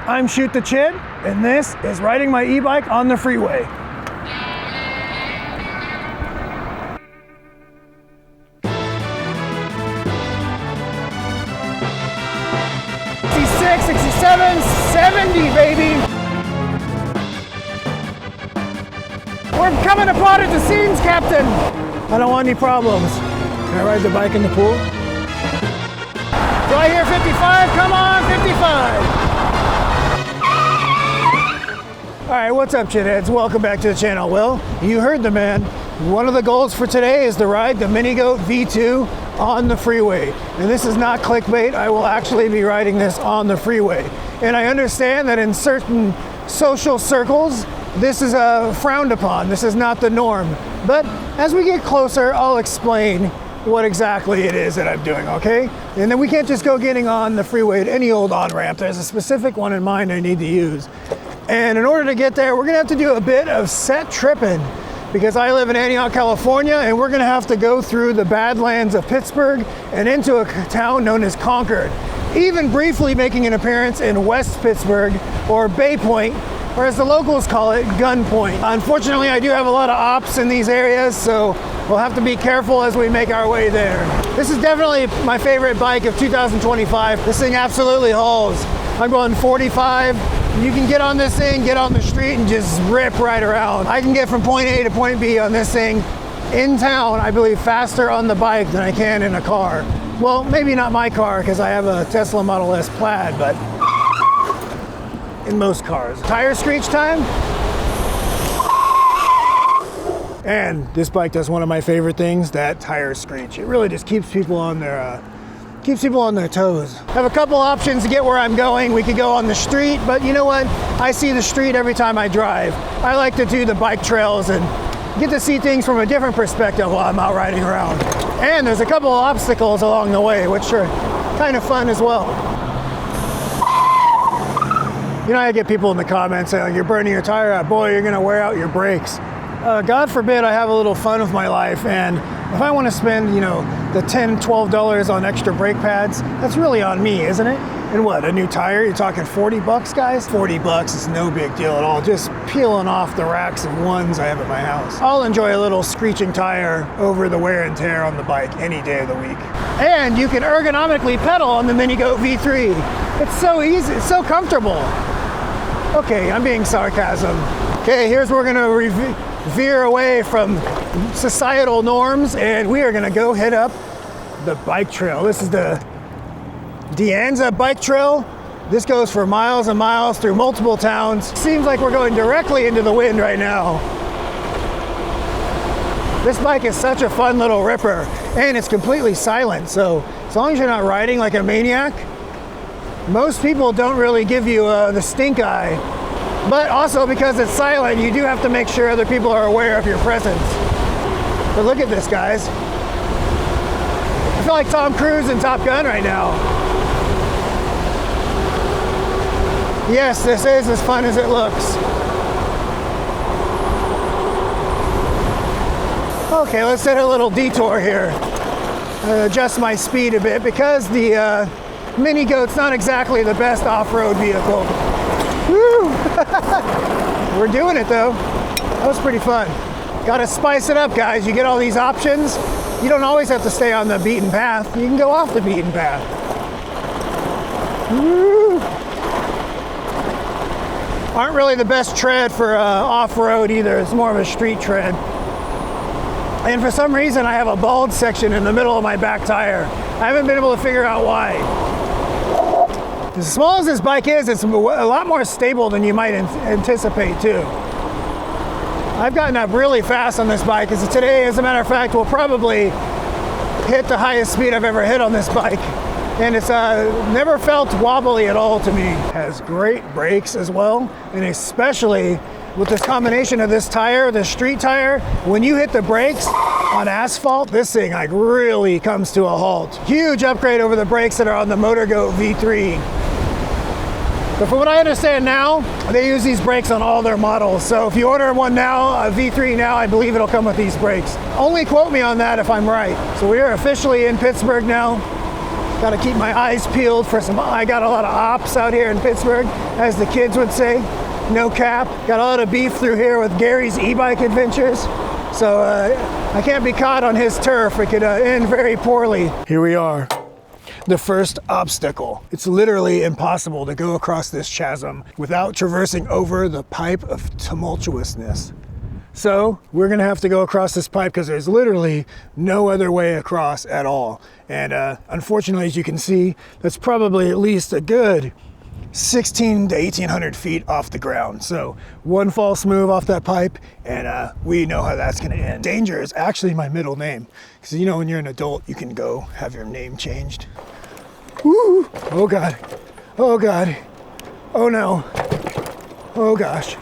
I'm Shoot the Chid, and this is riding my e-bike on the freeway. 66, 67, 70, baby! We're coming apart at the seams, Captain! I don't want any problems. Can I ride the bike in the pool? Do I hear 55? Come on, 55! Alright, what's up, Chitheads? Welcome back to the channel. Well, you heard the man. One of the goals for today is to ride the Mini-Goat V2 on the freeway. And this is not clickbait. I will actually be riding this on the freeway. And I understand that in certain social circles, this is frowned upon. This is not the norm. But as we get closer, I'll explain what exactly it is that I'm doing, okay? And then we can't just go getting on the freeway at any old on-ramp. There's a specific one in mind I need to use. And in order to get there, we're gonna have to do a bit of set tripping because I live in Antioch, California, and we're gonna have to go through the Badlands of Pittsburgh and into a town known as Concord. Even briefly making an appearance in West Pittsburgh, or Bay Point, or as the locals call it, Gunpoint. Unfortunately, I do have a lot of ops in these areas, so we'll have to be careful as we make our way there. This is definitely my favorite bike of 2025. This thing absolutely hauls. I'm going 45. You can get on this thing, get on the street, and just rip right around. I can get from point A to point B on this thing in town, I believe, faster on the bike than I can in a car. Well, maybe not my car, because I have a Tesla Model S Plaid, but in most cars. Tire screech time. And this bike does one of my favorite things, that tire screech. It really just keeps people on their toes. I have a couple options to get where I'm going. We could go on the street, but you know what? I see the street every time I drive. I like to do the bike trails and get to see things from a different perspective while I'm out riding around. And there's a couple of obstacles along the way, which are kind of fun as well. You know, I get people in the comments saying, you're burning your tire out. Boy, you're gonna wear out your brakes. God forbid I have a little fun with my life, and if I want to spend, you know, the $10, $12 on extra brake pads, that's really on me, isn't it? And what, a new tire? You're talking 40 bucks, guys? 40 bucks is no big deal at all. Just peeling off the racks of ones I have at my house. I'll enjoy a little screeching tire over the wear and tear on the bike any day of the week. And you can ergonomically pedal on the Mini-Goat V3. It's so easy, it's so comfortable. Okay, I'm being sarcasm. Okay, here's where we're gonna veer away from societal norms, and we are gonna go hit up the bike trail. This is the De Anza bike trail. This goes for miles and miles through multiple towns. Seems like we're going directly into the wind right now. This bike is such a fun little ripper, and it's completely silent, so as long as you're not riding like a maniac, most people don't really give you the stink eye. But also because it's silent, you do have to make sure other people are aware of your presence. But look at this, guys. I feel like Tom Cruise in Top Gun right now. Yes, this is as fun as it looks. Okay, let's hit a little detour here. Adjust my speed a bit because the Mini-Goat's not exactly the best off-road vehicle. Woo! We're doing it though. That was pretty fun. Gotta spice it up, guys. You get all these options. You don't always have to stay on the beaten path. You can go off the beaten path. Woo! Aren't really the best tread for off-road either. It's more of a street tread. And for some reason, I have a bald section in the middle of my back tire. I haven't been able to figure out why. As small as this bike is, it's a lot more stable than you might anticipate too. I've gotten up really fast on this bike, because today, as a matter of fact, we'll probably hit the highest speed I've ever hit on this bike. And it's never felt wobbly at all to me. It has great brakes as well, and especially with this combination of this tire, the street tire, when you hit the brakes on asphalt, this thing like really comes to a halt. Huge upgrade over the brakes that are on the Motor-Goat V3. But from what I understand now, they use these brakes on all their models. So if you order one now, a V3 now, I believe it'll come with these brakes. Only quote me on that if I'm right. So we are officially in Pittsburgh now. Got to keep my eyes peeled for some, I got a lot of ops out here in Pittsburgh, as the kids would say. No cap. Got a lot of beef through here with Gary's e-bike adventures. So I can't be caught on his turf. It could end very poorly. Here we are. The first obstacle. It's literally impossible to go across this chasm without traversing over the pipe of tumultuousness. So we're gonna have to go across this pipe because there's literally no other way across at all. And unfortunately, as you can see, that's probably at least a good 16 to 1800 feet off the ground. So one false move off that pipe and we know how that's gonna end. Danger is actually my middle name. Because you know when you're an adult, you can go have your name changed. Woo! Oh God. Oh God. Oh no. Oh gosh.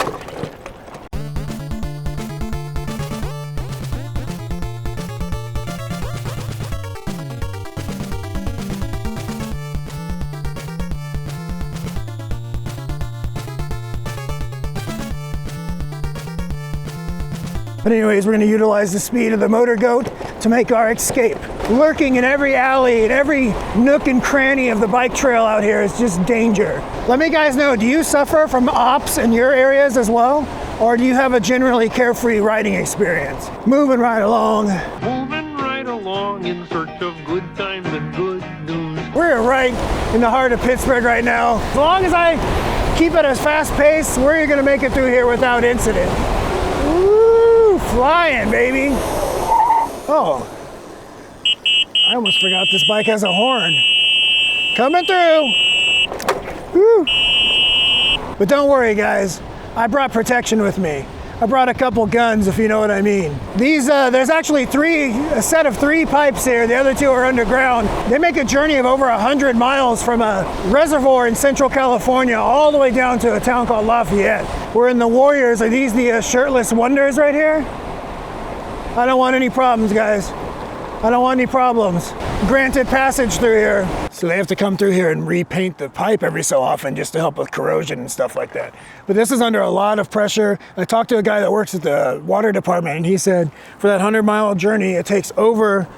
But anyways, we're gonna utilize the speed of the motor goat to make our escape. Lurking in every alley and every nook and cranny of the bike trail out here is just danger. Let me guys know, do you suffer from ops in your areas as well? Or do you have a generally carefree riding experience? Moving right along. Moving right along in search of good times and good news. We're right in the heart of Pittsburgh right now. As long as I keep it a fast pace, we're gonna make it through here without incident. Woo, flying, baby. Oh, I almost forgot this bike has a horn. Coming through. Woo. But don't worry, guys. I brought protection with me. I brought a couple guns, if you know what I mean. These, there's actually a set of three pipes here. The other two are underground. They make a journey of over 100 miles from a reservoir in Central California all the way down to a town called Lafayette. We're in the Warriors. Are these the shirtless wonders right here? I don't want any problems, guys. I don't want any problems. Granted passage through here. So they have to come through here and repaint the pipe every so often just to help with corrosion and stuff like that. But this is under a lot of pressure. I talked to a guy that works at the water department and he said for that 100-mile journey, it takes over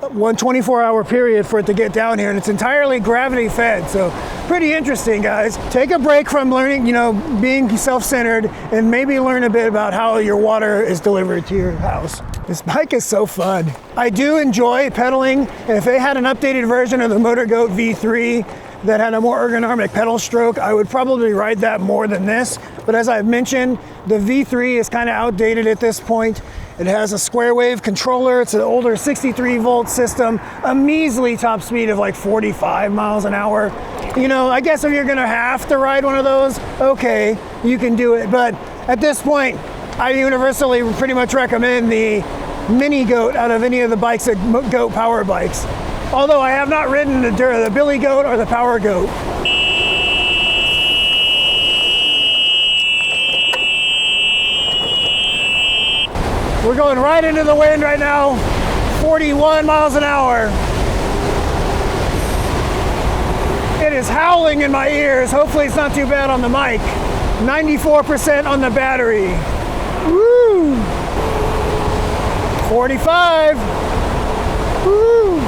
one 24-hour period for it to get down here, and it's entirely gravity fed. So pretty interesting, guys. Take a break from learning, you know, being self-centered, and maybe learn a bit about how your water is delivered to your house. This bike is so fun. I do enjoy pedaling, and if they had an updated version of the Motor Goat V3 that had a more ergonomic pedal stroke, I would probably ride that more than this. But as I've mentioned, the V3 is kind of outdated at this point. It has a square wave controller. It's an older 63 volt system, a measly top speed of like 45 miles an hour. You know, I guess if you're gonna have to ride one of those, okay, you can do it. But at this point, I universally pretty much recommend the Mini Goat out of any of the bikes at Goat Power Bikes. Although I have not ridden the Billy Goat or the Power Goat. We're going right into the wind right now, 41 miles an hour. It is howling in my ears. Hopefully it's not too bad on the mic. 94% on the battery. Woo! 45. Woo!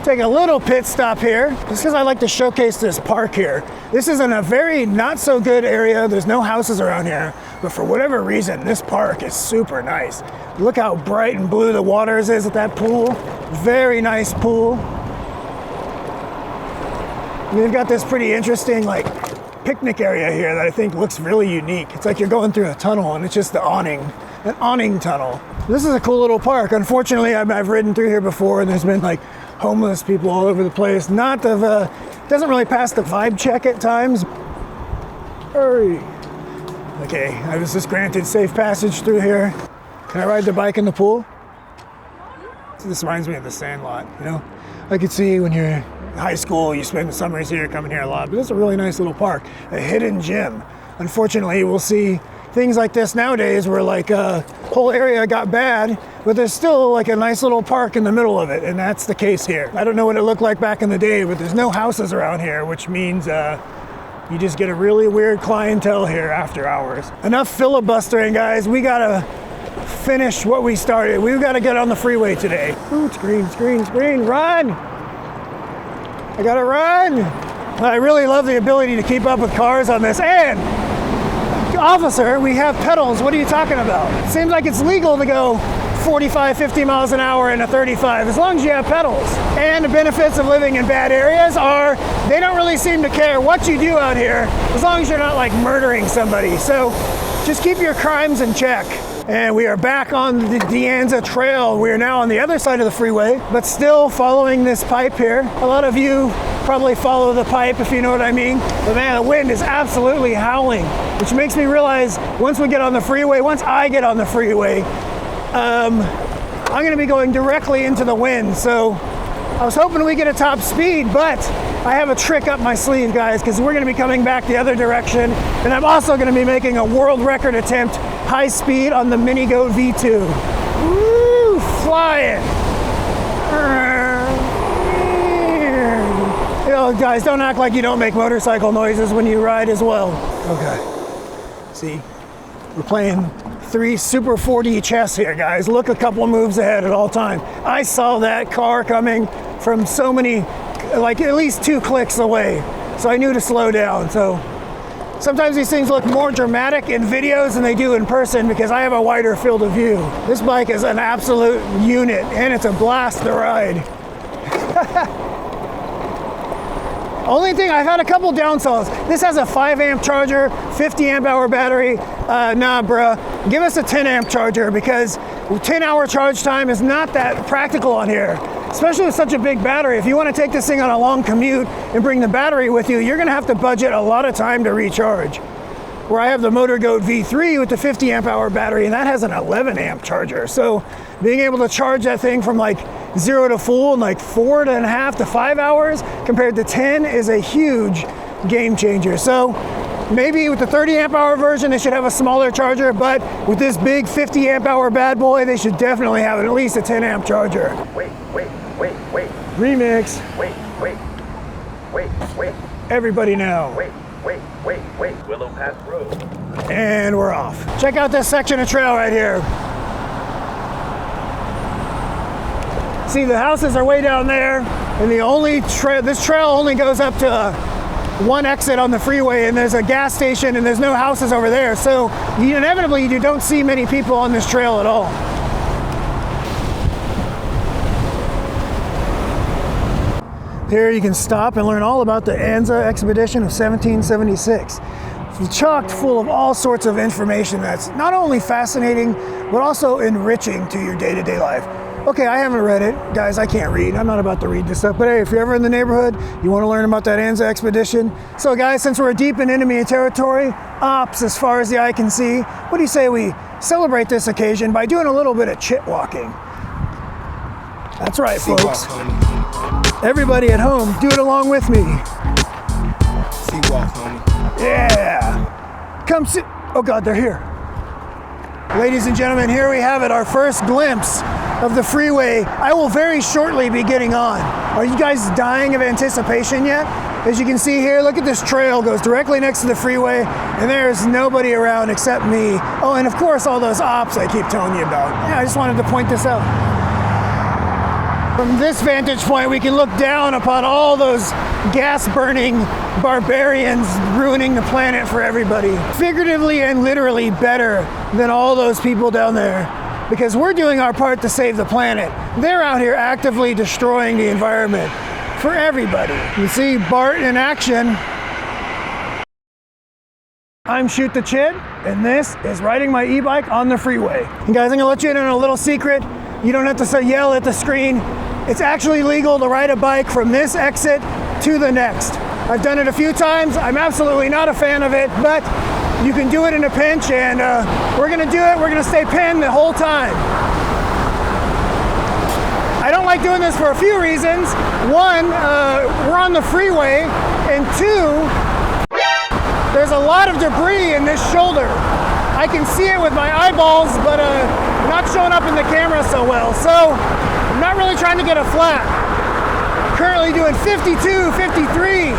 Take a little pit stop here, just because I like to showcase this park here. This is in a very not so good area. There's no houses around here, but for whatever reason, this park is super nice. Look how bright and blue the water is at that pool. Very nice pool. We've got this pretty interesting like picnic area here that I think looks really unique. It's like you're going through a tunnel and it's just an awning tunnel. This is a cool little park. Unfortunately, I've ridden through here before and there's been like homeless people all over the place. Doesn't really pass the vibe check at times. Hurry. Okay, I was just granted safe passage through here. Can I ride the bike in the pool? This reminds me of the Sandlot, you know? I could see when you're in high school, you spend the summers here, coming here a lot, but it's a really nice little park, a hidden gem. Unfortunately, we'll see things like this nowadays where like a whole area got bad, but there's still like a nice little park in the middle of it, and that's the case here. I don't know what it looked like back in the day, but there's no houses around here, which means you just get a really weird clientele here after hours. Enough filibustering, guys. We gotta finish what we started. We've got to get on the freeway today. Ooh, it's green, it's green, it's green. Run! I gotta run. I really love the ability to keep up with cars on this. And officer, we have pedals. What are you talking about? Seems like it's legal to go 45, 50 miles an hour in a 35, as long as you have pedals. And the benefits of living in bad areas are they don't really seem to care what you do out here, as long as you're not like murdering somebody. So just keep your crimes in check. And we are back on the De Anza Trail. We are now on the other side of the freeway, but still following this pipe here. A lot of you probably follow the pipe, if you know what I mean. But man, the wind is absolutely howling, which makes me realize once we get on the freeway, once I get on the freeway, I'm gonna be going directly into the wind. So I was hoping we get a top speed, but I have a trick up my sleeve, guys, because we're gonna be coming back the other direction. And I'm also gonna be making a world record attempt high speed on the Mini Goat V2. Woo, flying. You know, guys, don't act like you don't make motorcycle noises when you ride as well. Okay, see, we're playing 3 Super 4D chess here, guys. Look a couple of moves ahead at all time. I saw that car coming from so many, like at least 2 clicks away. So I knew to slow down. So sometimes these things look more dramatic in videos than they do in person because I have a wider field of view. This bike is an absolute unit and it's a blast to ride. Only thing, I've had a couple downsells. This has a 5 amp charger, 50 amp hour battery. Nah, bruh, give us a 10 amp charger because 10 hour charge time is not that practical on here, especially with such a big battery. If you want to take this thing on a long commute and bring the battery with you, you're gonna have to budget a lot of time to recharge. Where I have the Motor Goat V3 with the 50 amp hour battery, and that has an 11 amp charger. So being able to charge that thing from like 0 to full in like 4.5 to 5 hours compared to 10 is a huge game changer. So maybe with the 30 amp hour version, they should have a smaller charger, but with this big 50 amp hour bad boy, they should definitely have at least a 10 amp charger. Wait. Remix. Wait. Everybody now. Wait. Willow Pass Road. And we're off. Check out this section of trail right here. See, the houses are way down there, and the only this trail only goes up to one exit on the freeway, and there's a gas station, and there's no houses over there. So inevitably, you don't see many people on this trail at all. Here you can stop and learn all about the Anza expedition of 1776. It's chocked full of all sorts of information that's not only fascinating, but also enriching to your day-to-day life. Okay, I haven't read it. Guys, I can't read. I'm not about to read this stuff. But hey, if you're ever in the neighborhood, you want to learn about that Anza expedition. So guys, since we're deep in enemy territory, ops as far as the eye can see, what do you say we celebrate this occasion by doing a little bit of chit walking? That's right, folks. Everybody at home, do it along with me. C-walk, homie. Yeah. Come sit. Oh God, they're here. Ladies and gentlemen, here we have it, our first glimpse of the freeway. I will very shortly be getting on. Are you guys dying of anticipation yet? As you can see here, look at this trail, goes directly next to the freeway, and there's nobody around except me. Oh, and of course all those ops I keep telling you about. Yeah, I just wanted to point this out. From this vantage point, we can look down upon all those gas-burning barbarians ruining the planet for everybody. Figuratively and literally better than all those people down there, because we're doing our part to save the planet. They're out here actively destroying the environment for everybody. You see Bart in action. I'm Shoot the Chit, and this is riding my e-bike on the freeway. And guys, I'm gonna let you in on a little secret. You don't have to yell at the screen. It's actually legal to ride a bike from this exit to the next. I've done it a few times. I'm absolutely not a fan of it, but you can do it in a pinch, and we're gonna do it. We're gonna stay pinned the whole time. I don't like doing this for a few reasons. One, we're on the freeway, and two, there's a lot of debris in this shoulder. I can see it with my eyeballs, but not showing up in the camera so well. So I'm not really trying to get a flat. Currently doing 52, 53.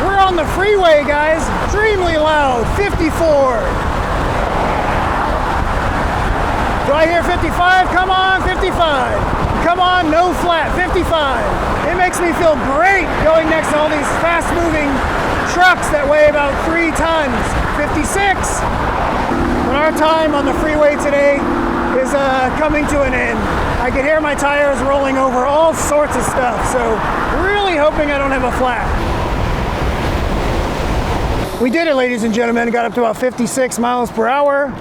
We're on the freeway, guys. Extremely loud, 54. Do I hear 55? Come on, 55. Come on, no flat, 55. It makes me feel great going next to all these fast-moving trucks that weigh about 3 tons, 56. But our time on the freeway today is coming to an end. I can hear my tires rolling over all sorts of stuff, so really hoping I don't have a flat. We did it, ladies and gentlemen. Got up to about 56 miles per hour.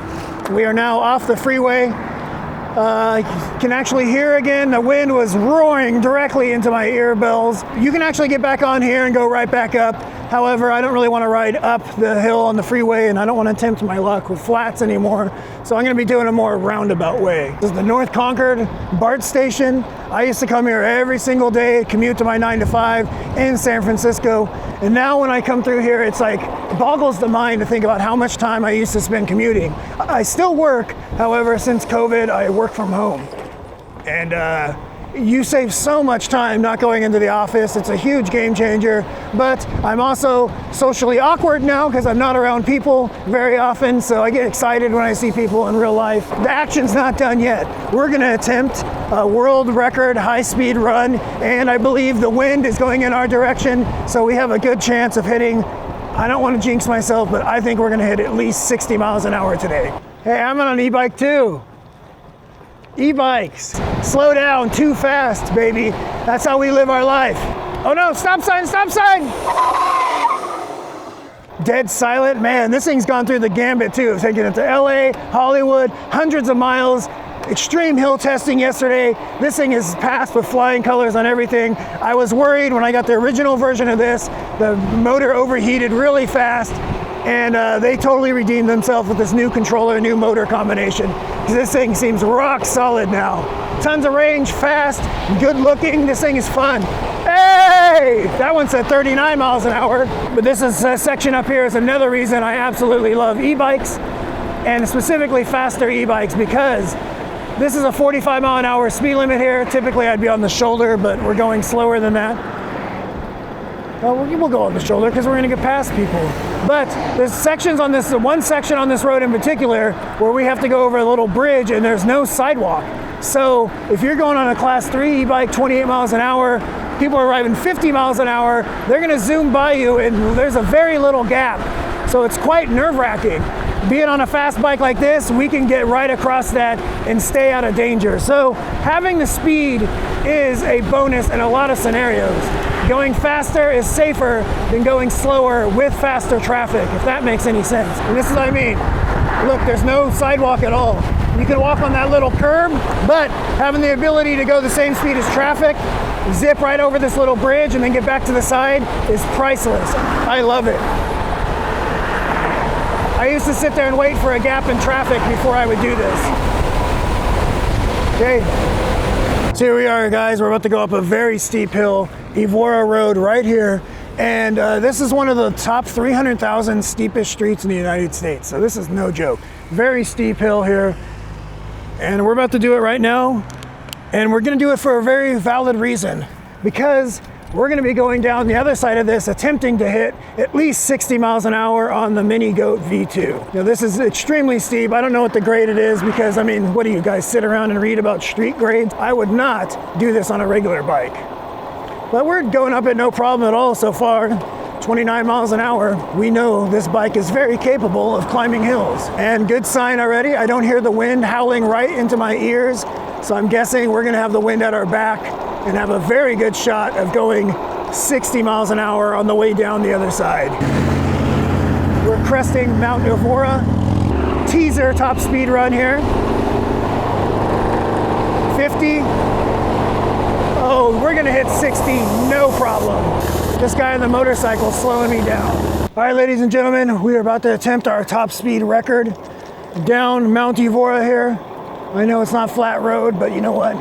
We are now off the freeway. You can actually hear again, the wind was roaring directly into my earbells. You can actually get back on here and go right back up. However, I don't really want to ride up the hill on the freeway, and I don't want to tempt my luck with flats anymore. So I'm going to be doing a more roundabout way. This is the North Concord BART station. I used to come here every single day, commute to my 9 to 5 in San Francisco. And now when I come through here, it's like, it boggles the mind to think about how much time I used to spend commuting. I still work. However, since COVID, I work from home. And you save so much time not going into the office. It's a huge game changer. But I'm also socially awkward now because I'm not around people very often. So I get excited when I see people in real life. The action's not done yet. We're going to attempt a world record high-speed run. And I believe the wind is going in our direction. So we have a good chance of hitting, I don't want to jinx myself, but I think we're going to hit at least 60 miles an hour today. Hey, I'm on an e-bike too. E-bikes, slow down, too fast, baby. That's how we live our life. Oh no, stop sign, stop sign! Dead silent, man, this thing's gone through the gambit too. I've taken it to LA, Hollywood, hundreds of miles, extreme hill testing yesterday. This thing is passed with flying colors on everything. I was worried when I got the original version of this, the motor overheated really fast, and they totally redeemed themselves with this new controller, new motor combination. This thing seems rock solid now. Tons of range, fast, good looking. This thing is fun. Hey! That one said 39 miles an hour. But this section up here is another reason I absolutely love e-bikes, and specifically faster e-bikes, because this is a 45 mile an hour speed limit here. Typically I'd be on the shoulder, but we're going slower than that. Well, we'll go on the shoulder because we're going to get past people. But there's sections on this, one section on this road in particular, where we have to go over a little bridge and there's no sidewalk. So if you're going on a class 3 e-bike 28 miles an hour, people are arriving 50 miles an hour, they're going to zoom by you and there's a very little gap. So it's quite nerve-wracking. Being on a fast bike like this, we can get right across that and stay out of danger. So having the speed is a bonus in a lot of scenarios. Going faster is safer than going slower with faster traffic, if that makes any sense. And this is what I mean. Look, there's no sidewalk at all. You can walk on that little curb, but having the ability to go the same speed as traffic, zip right over this little bridge and then get back to the side is priceless. I love it. I used to sit there and wait for a gap in traffic before I would do this. Okay, so here we are, guys. We're about to go up a very steep hill, Evora Road right here. And this is one of the top 300,000 steepest streets in the United States. So this is no joke. Very steep hill here. And we're about to do it right now. And we're gonna do it for a very valid reason, because we're gonna be going down the other side of this, attempting to hit at least 60 miles an hour on the Mini Goat V2. Now this is extremely steep. I don't know what the grade it is, because I mean, what do you guys sit around and read about street grades? I would not do this on a regular bike. But we're going up it no problem at all so far. 29 miles an hour. We know this bike is very capable of climbing hills. And good sign already, I don't hear the wind howling right into my ears. So I'm guessing we're gonna have the wind at our back and have a very good shot of going 60 miles an hour on the way down the other side. We're cresting Mount Evora. Teaser top speed run here. 50. Oh, we're gonna hit 60, no problem. This guy on the motorcycle slowing me down. All right, ladies and gentlemen, we are about to attempt our top speed record down Mount Evora here. I know it's not flat road, but you know what?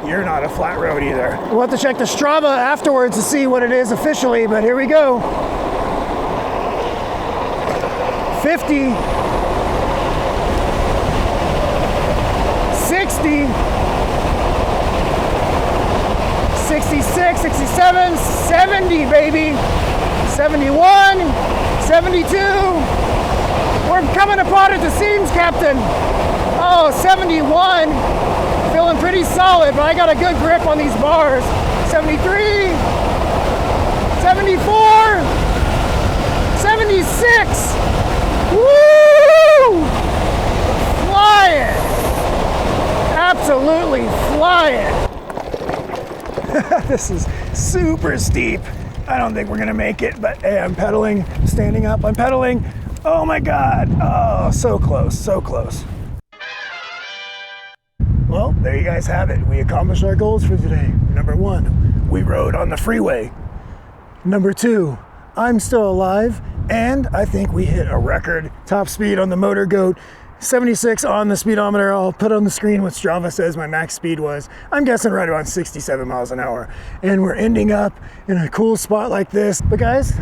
You're not a flat road either. We'll have to check the Strava afterwards to see what it is officially, but here we go. 50. 60. 66, 67, 70, baby. 71, 72. We're coming apart at the seams, Captain. Oh, 71, Feeling pretty solid, but I got a good grip on these bars. 73, 74, 76. Woo! Flying! Absolutely flying! This is super steep. I don't think we're gonna make it, but hey, I'm pedaling, standing up, I'm pedaling. Oh my God, oh, so close, so close. Well, there you guys have it. We accomplished our goals for today. Number 1, we rode on the freeway. Number 2, I'm still alive, and I think we hit a record top speed on the Motor Goat. 76 on the speedometer. I'll put on the screen what Strava says my max speed was. I'm guessing right around 67 miles an hour. And we're ending up in a cool spot like this. But guys,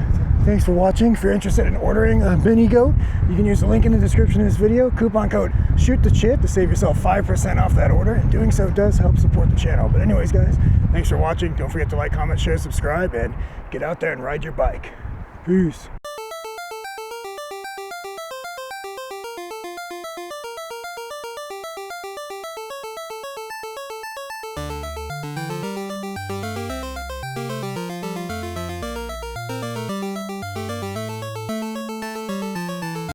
thanks for watching. If you're interested in ordering a mini goat, you can use the link in the description of this video. Coupon code SHOOTTHECHIT to save yourself 5% off that order. And doing so does help support the channel. But anyways, guys, thanks for watching. Don't forget to like, comment, share, subscribe, and get out there and ride your bike. Peace.